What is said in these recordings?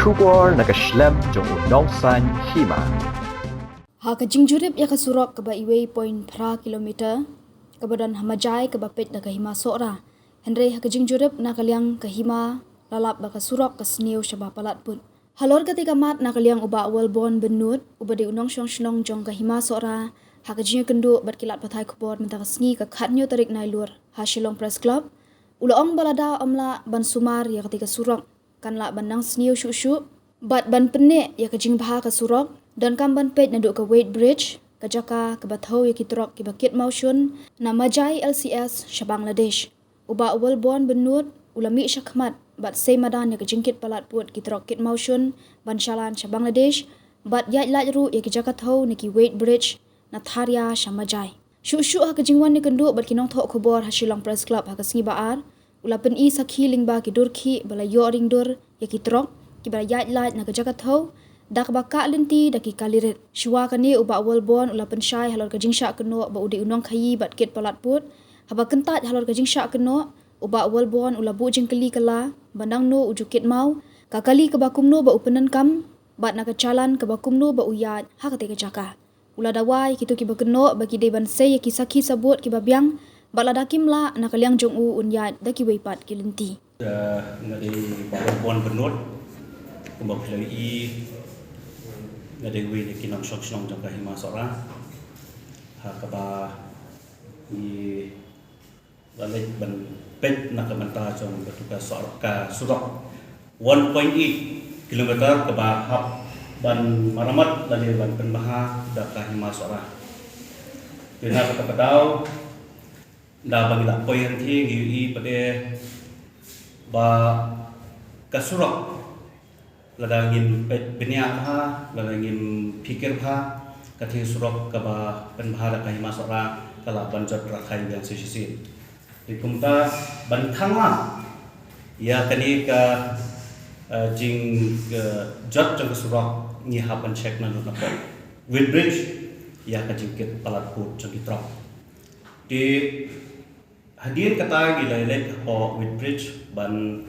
kubor nakaslem jong unong san hima. Ha ka jingjurip ya ka surok ka ba iway point pra kilometer kabadan hamajai ka bapet na kahima sora. Henry ha ka jingjurip na kalyang kahima lalap ba ka surok ka snew siya ba palat pun. Halor ka tiga mat na kalyang uba awal bon benut uba di unong syong jong kahima sora. Ha ka jingjur kendu bat kilat patay kubor mentang ka sngi ka katnyo tarik nailur ha Shillong Press Club. Ulaong balada amla ban sumar ya ketika surok kan la bandang snew syu bat ban pene ya ka jingbaha ka surok dan kam ban pet naduk ka Wade Bridge ka jaka ka bathau ya kitrok ki bakit maushun na Majai LCS sya Bangladesh uba awal bon benut ulami syakmat bat sei madan ya ka jingkit palat puat kitrok kit maushun ban shalan sya Bangladesh bat yat lajru ya ki jaka thau ni ki Wade Bridge na tharya sya Majai syu ha ka jingwan ni kendu bat kinong thok khobor ha Shillong Press Club ha ka sngi baar ula pen i sakhi lingba ki durki bala yo ring dur ya ki trok ki bala yat laj na ka jaka thau dak baka linti daki kalirit shwa kani uba awal bon ula pen syai halor ka jingsha keno ba udi unong khayi bat kit palat put haba kentat halor ka jingsha keno uba awal bon ula bu jingkeli kala bandang no ujukit mau ka kali ka bakum no ba upenan kam bat na ka calan ka bakum no ba uyat ha ka te ka jaka ula dawai kitu ki bakeno bagi de ban sei ki sakhi sabut ki babyang bala dakim la na kalyang jong u unyat daki weipat ki linti ngade bon benut kumbak lagi ngade wi kinang shok shnong jang kahima sora ha kaba i balik ban pet na kamanta jong batuka sor ka surok 1.8 kilometer kaba hap ban maramat dari ban penbaha da kahima sora kena ka padau da bangila poyan thi ngi pade ba kasurok lada ngin benya pha lada ngin pikir pha kathi surok ka ba penbhara ka hima sora kala banjat rakhai yang sisi dikumta ban thangma ya kani ka jing jat jang surok ni ha ban check na na po Wade Bridge ya ka jingkit palat put jang kitrok di hadir kata gilailet ho Wade Bridge ban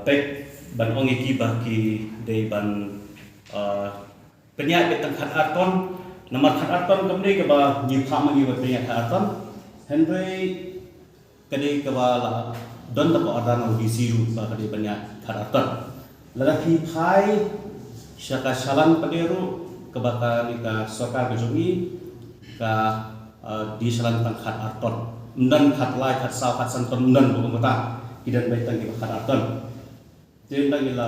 pek ban ongi ki baki dei ban penyak betang khat aton nomor khat aton kamri ke ba ni phama ni penyak khat aton henry kadi ke ba la don ta ba adan di siru ba kadi penyak khat aton lagi phai syaka shalan paderu ke baka ni ka soka gejungi ka di shalan tang khat aton dan khat lai khat saw khat santon dan bukan kota kidan baitang ki khat aton tem lagi la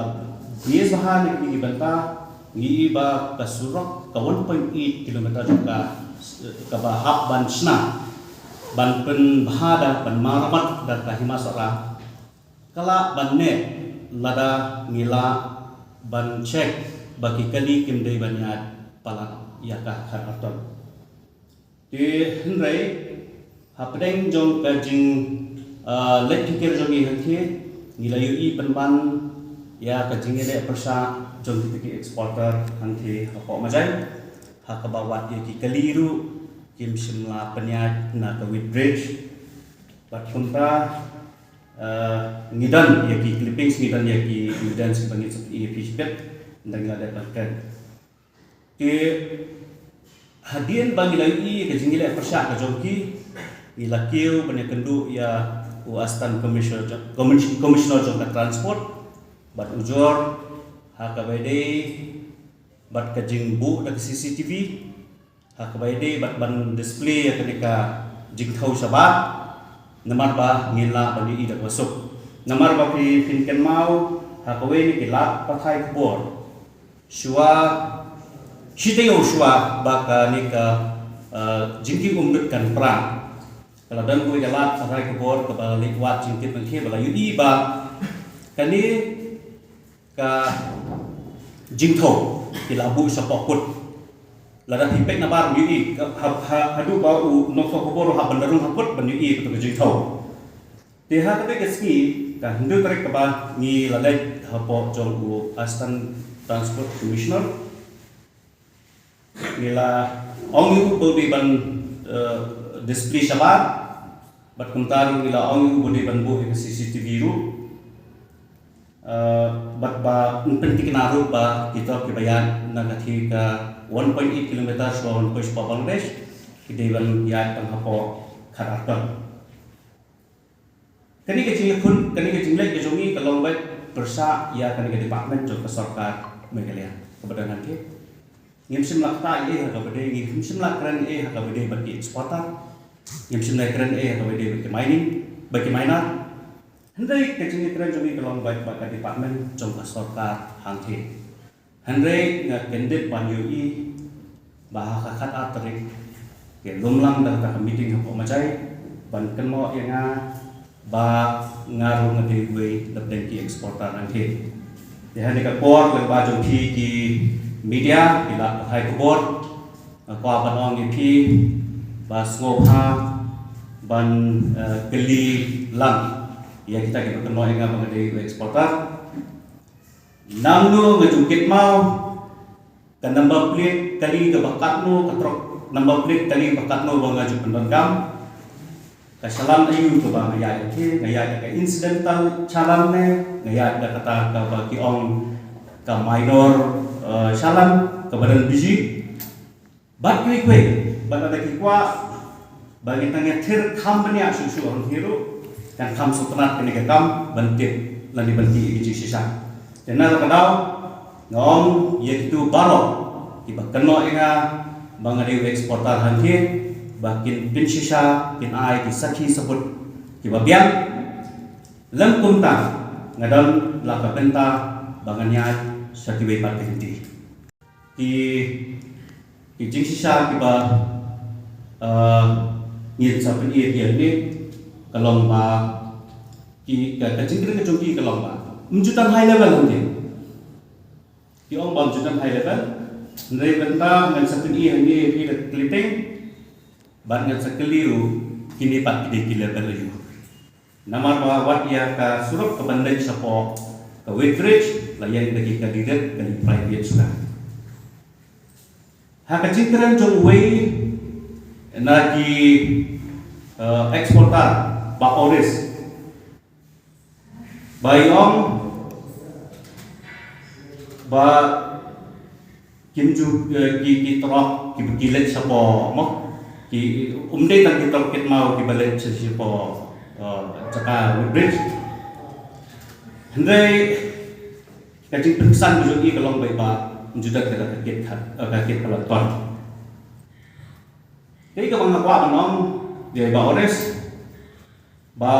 bias bahan ni banta ni ba kasurok ka 1.8 kilometer ka bahap ban sna ban pen bahada ban maramat da ka himasara kala ban ne lada ngila ban check bagi kali kimdei banyat pala ya ka khat aton di henry hapdeng jong kajing let tikir jongi hanthi nilayu i penban ya kajing ele persa jong tiki exporter hanthi hapo majai hakabawat ya ki kaliru kim simla penyat na ka Wade Bridge bat kunta ngidan ya ki clippings ngidan ya ki evidence bangit seperti fishpet ndang ada pakai ke hadian bagi layu i kajing ele persa ka jongki ilakiu banyak kendu ya Astan Commissioner jong transport bat ujor HKBD bat kajing bu dak CCTV HKBD bat ban display ya ketika jing thau sabat namar ba ngila bani ida masuk namar ba fi finken mau HKBD kilat pathai kubor shua shiteo shua ba ka nika jingki umdut kan perang kalau dan gue jalan sarai kebor ke balik wat cingkit mengki bala yudi ba kani ka jingtho kilabu sapokut lada hipek na bar yudi hadu ba u nokso kebor ha bandarung haput ban yudi ke jingtho deha ke keski ka hindu tarik ke ba ni lalai hapo jong u Astan Transport Commissioner nila ong yu bodi ban display sabat bat kuntar nila ong bodi ban bu ke CCTV ru bat ba penting naruh ba kita kebayaan na ketika 1.8 km lawan pos Bangladesh kideban ya panghapo kharatan kani kecing lek kejongi kalau baik persa ya kani ke department jok sarkar Meghalaya kepada nanti ngimsim lakta kepada ngimsim lakran kepada bagi eksporter ngimsim lakran kepada bagi mining bagi miner Hendai kecing keren jogi kalau baik bagi department jok sarkar hangti Hendai ngakendit banyui bahasa kata terik ke lumlang dah meeting hapo macai ban kenmo yang ba ngaruh ngedewei lebih eksporter nanti. Jadi dekat port lebih jom ki media bila hai kubor kuah banong ki bas ngopha ban geli lang ya kita kita kenal yang ngedewei eksporter. Namnu ngejungkit mau kan number plate kali ke bakat nu katrok number plate kali bakat nu bang ngaju pendengam kasalan ayu ke bang ngaya ke incidental calan ne ngaya ada kata ke bagi ong ke minor calan ke badan biji bat kue bat ada kikwa bagi tanya thir kham banya susu orang hiru kan kham sutrat kene ke kam bentit lani benti biji sisa Kenal kenal ngom yaitu barok tiba keno inga bangade eksporter hanti bakin pinsisa pin ai di sakhi sebut tiba biang lem kunta ngadon laka benta banganya satiwe patenti di jing sisa tiba ngir sapen ia ni kalong ba ki kacing ke jongki kalong ba menjutan high level nanti. Di orang menjutan high level, dari benda dengan sekali ini clipping, banyak sekali kini pak di level itu. Nama bawa ia ke suruh ke bandar support ke Whitbridge, layan lagi ke direct ke private sudah. Hak kecingkran jom way nagi eksporter pak Oris. Bayong ba kimju ki trok ki bilet sapo mo ki umde tak ki trok kit mau ki balet sapo caka bridge hendai kacing pingsan ju ki kalong bai ba judak ka kit pelaton jadi ka bang nakwa anom dia ba ores ba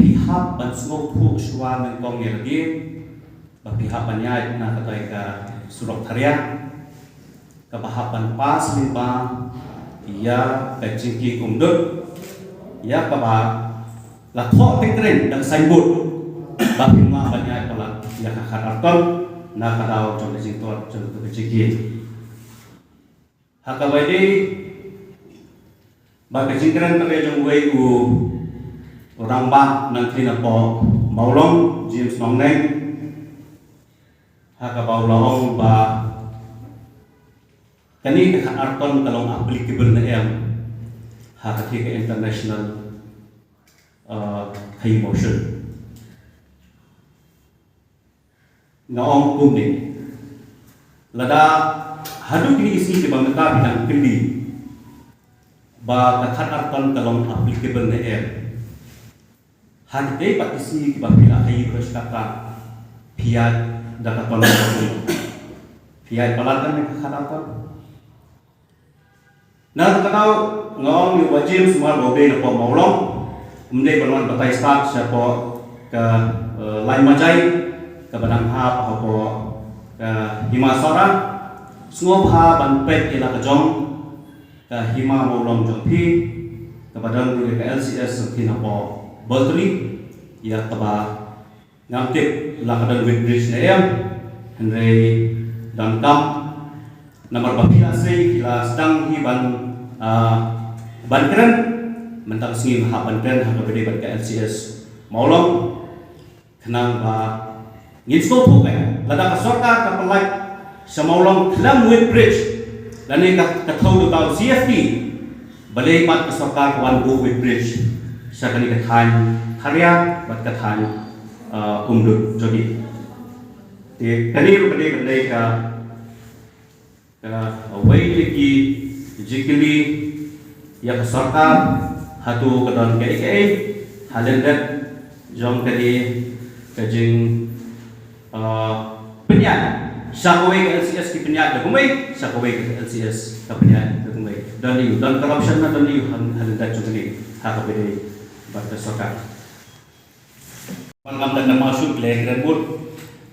pihak ban semua pu suan mengkong yerdi pihak banyak na katoi ka surok tharia ka bahapan pas limba ia kacingki kumdut ia ka ba lakho tikren dak saibut bahima banyak pala ia ka kharatol na kadau jong kacing tuat jong kacingki hakabaidi ba kacingkran ka jong wei u orang bah nanti napo maulong James Nongneng haka baulong ba kani ka arton kalong applicable na em haka ke international high motion ngaong kumni lada hadu kini isi di bangta bilang kili ba ka arton kalong applicable na em Hadai patisi kibabila hai berskata piat dapat tolong piat pelatan yang kekharatan nah kalau ngong ni wajib semua bobe na po maulong umde balon batai start siapa ke lain majai ke badang hap apa ke himasara semua ha ban pet ila ke jong ke hima maulong jongpi ke badang ke LCS seperti apa Boltri ya kaba ngamtip lakadan Whitbridge na em Henry dan kam nomor bapila sei kila sedang hiban bankeren mentang singi haban keren hak bede ban LCS maulong kenang ba nginsko pu kan lada ka sarkar ka pelai samaulong kelam Whitbridge dan ni ka thau do CFT balai pat ka sarkar wan go Whitbridge sa kani kathan karya bat kathan umdut jogi. Thì cái này vấn đề cả away lagi jikili ya sarkar hatu kedon KK halendet jom kadi kajing penyak sakaway ke LCS ki penyak dagumay sakaway ke LCS ka penyak dagumay dan corruption na dan halendet jogli hakabede barta sarkar man dan masuk le granbur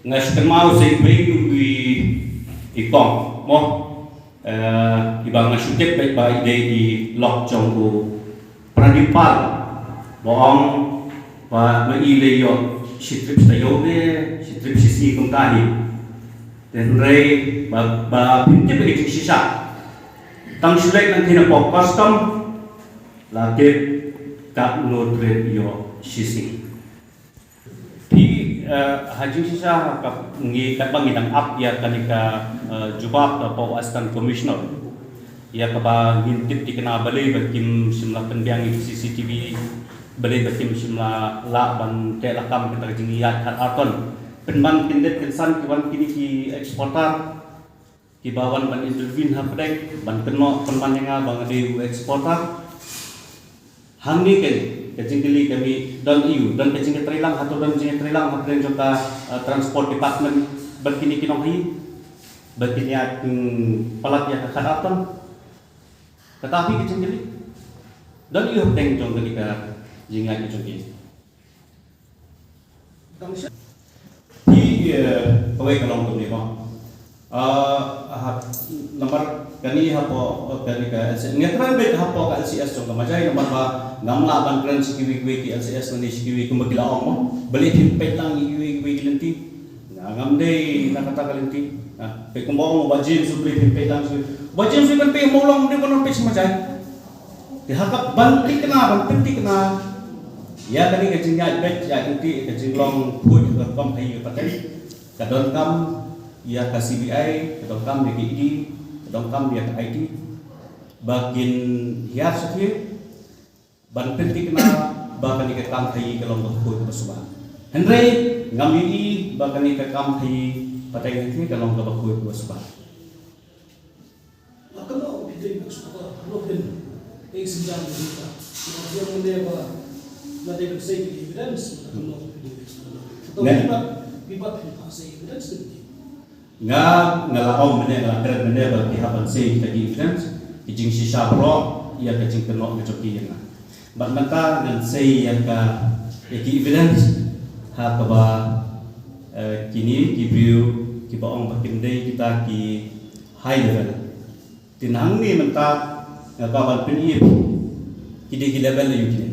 ngas kemau sei wi ikong mo ibang ngasukit baik baik di lok jong ku pradipal boong pa maile yo sitrip stayo ne sitrip sisi kong tahi dan rei ba pinti bagi sisa tang sulek nang tina pok custom lakit kap nodre yo sisi hajing sisa kap ngi kapang idang up ya kanika jubab po askan commissioner ya kaba ngintip dikena balai bakim simla pendiang CCTV balai bakim simla la ban te lakam kita jingiat hat aton penban kindet kensan kiwan kini ki eksporter ki bawan ban intervene hapdek ban keno penban yang bang ade eksporter hamni ken kejingkili kami dan iu dan kejingkili terilang atau dan kejingkili terilang hapdek juga transport department berkini kinong hi berkini pelat ya kadatan tetapi kejingkili dan iu hapdek jong ketika jingat kejingkili di pawai kalong tu ni mo nomor kani hapo kani ka ngetran bet hapo ka LCS jong kamajay nomor ba ngamla ban kran sikiwi ki LCS ni sikiwi kumbagila ong mo balik himpet lang iwi gilanti ngamde nakata kalinti pe kumbong mo bajim subli himpet lang su bajim su kan pe molong de kono pe semajay dihakap bantik kena bantik kena ya kani kajing bet ya inti kajing long put kom hai patali kadon kam ya ka CBI kadon kam ya KID kadon kam ya ka IT bakin hiar sakit ban penting kena bakan ni kam hai kalong ko bersubah Henry ngambi bakan ni kam hai patai ni kalong ko bersubah kalau kita suka lohin exam kita dia mendewa nanti bisa evidence kalau bibat say evidence ngalaong mene ngakret mene bagi haban say tadi evidence kijing sisa bro ia kajing kenok ngecoki yang maka dan say yang ka evidence ha kaba kini kibriu kibaong bakindai kita ki high level tinang ni mentah ngakaban penip kidi level yu kini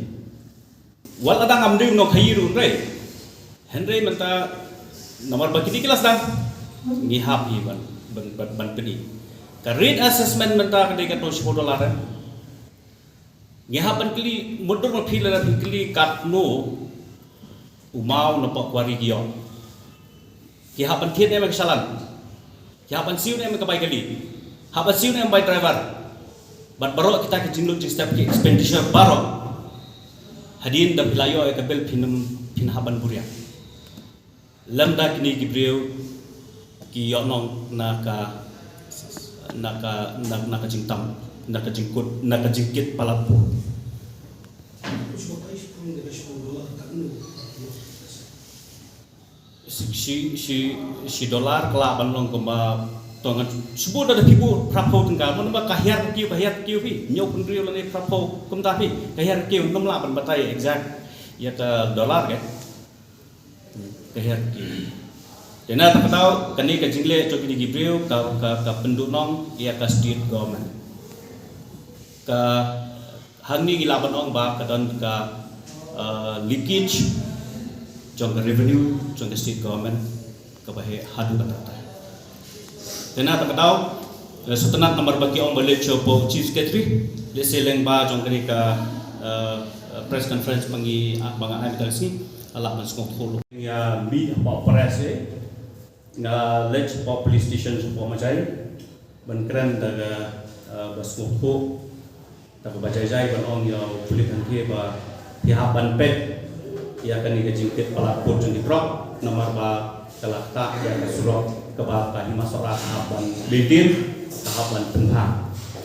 wal adang amdeng no khairu re Henry mentah nomor bakini kelas dah ngihap hi ban peni ka rate assessment mentah kadai ka $10 ngihap ban kli motor ma phil la kli kat no umau no pak kwari gio ngihap ban thiet em salan ngihap ban siu em ka bai kali haban siu em bai driver ban baro kita ke jinglung jing step ki expenditure baro hadin da bilayo ka bel pin haban buria lamda kini gibreu ki yonong naka jingtam naka jingkut naka jingkit palapo si dolar kelak banlong kemba tongan subuh dah tibu prapo tengah mana ba kahir kiu pi nyau pendriu lani prapo kumta pi kahir kiu nomla ban batai exact ya ka dolar kan kahir ki dena tak tahu kani ka jingle coki di gibreu ka pendunong ia ka state government ka hangni gilaban ong ba ka don ka leakage jong ka revenue jong ka state government ka bahe hadu kata dena tak tahu setenat nomor bagi ong balik chopo chief secretary le seleng ba jong kani ka press conference pangi banga ai betalsi ala man skong kholo ya mi ba press na lech po police station po majai ban kran daga baskong kho ta ba jai ban ong ya pulik han ke ba ti ha ban pet ia kani ke jingkit pala pur jeng dikrok nomor ba kalakta ia ke surok ke ba kahima sora tahapan lidin tahapan tengah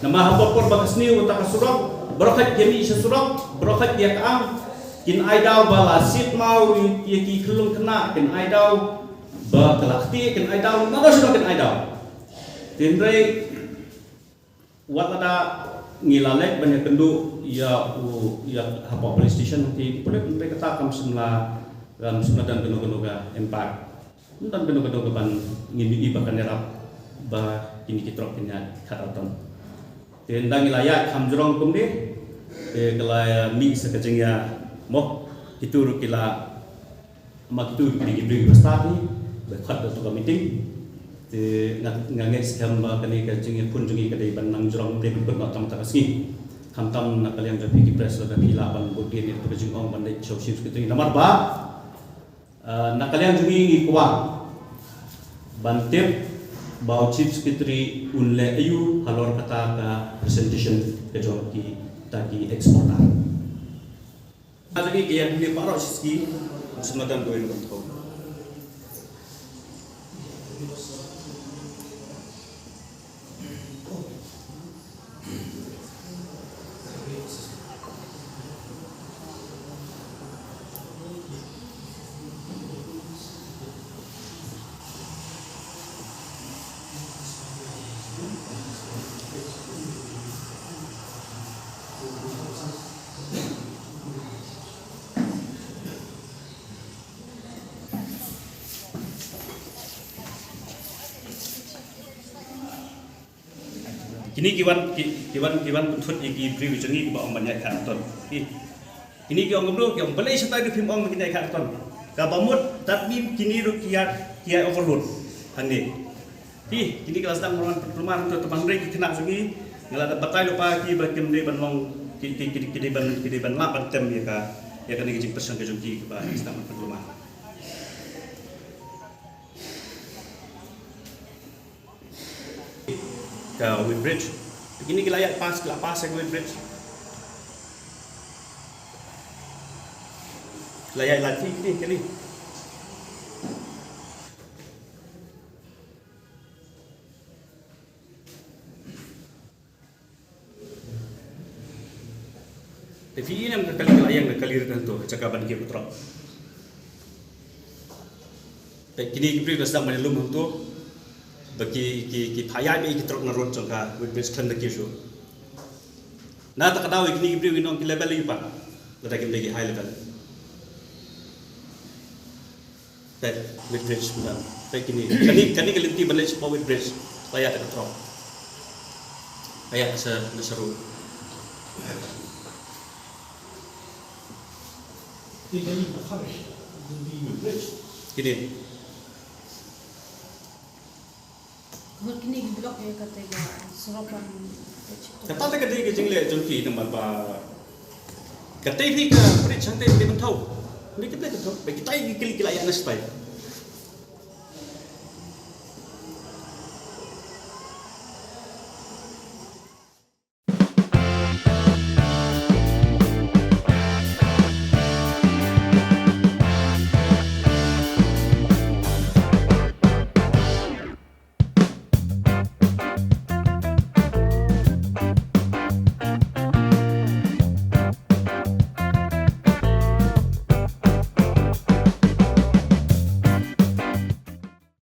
nama hapot pur ba kesni utak surok berokat jemi surok berokat ia kaam kin aidau bala sit mau ia ki kelung kena kin aidau ba kalakti kin aidau nado sudah kin aidau tindrei wat ada ngilalek banyak kendu ya apa police station nanti boleh mereka kata kam semula dan kendu ga empat dan kendu ban ngini bahkan nerap ba ini kitrok nya karaton tendang wilayah kamjrong kumde kelaya mi sekejeng ya moh itu kila mak itu diberi prestasi berkat untuk meeting ngangai sekarang kini kajing pun jungi kadai banang jurang teh berbuat tam takasni kamtam nak kalian jadi kipres sudah hilapan bukti ini kajing ong bandai showship gitu nomor ba nak kalian jungi kuang bantip bau chips kitri unle ayu halor kata ka presentation kajong ki tadi eksportar ada lagi yang di parok siski sematan doin kontrol kini kiwan tut iki briwi jengi ba ong banyak karton kini ki ong goblo ki ong balai setai film ong banyak karton ka bamut tatbi kini ru kia overload hande kini kelas sedang perumahan untuk teman mereka kena sungi ngelada batai lupa ki bakim de banong ki ban lapan tem ya kan iki person ke jungi ba sedang perumahan ke Woodbridge. Begini layak pas ke Woodbridge. Layak lagi ni kali. Tapi ini yang kali tu cakapan kita terang. Begini kita sedang menelum untuk bagi ki payah ni kita terus narot jangka Woodbridge kan lagi show. Nah tak tahu ini beri winong ki level ni pak, letak kita lagi high level. Tapi Woodbridge bukan. Tapi kani kelinti balik sebuah Woodbridge payah tak terus. Payah seru. Tiga ni berkhabar di Woodbridge. Kini. Kalau kini blok ya kata sorokan. Kata kata ke jingle junki nama ba. Kata ni ke beri cantik dia mentau. Ni kita tahu. Kita ini kili-kili ayat nasib.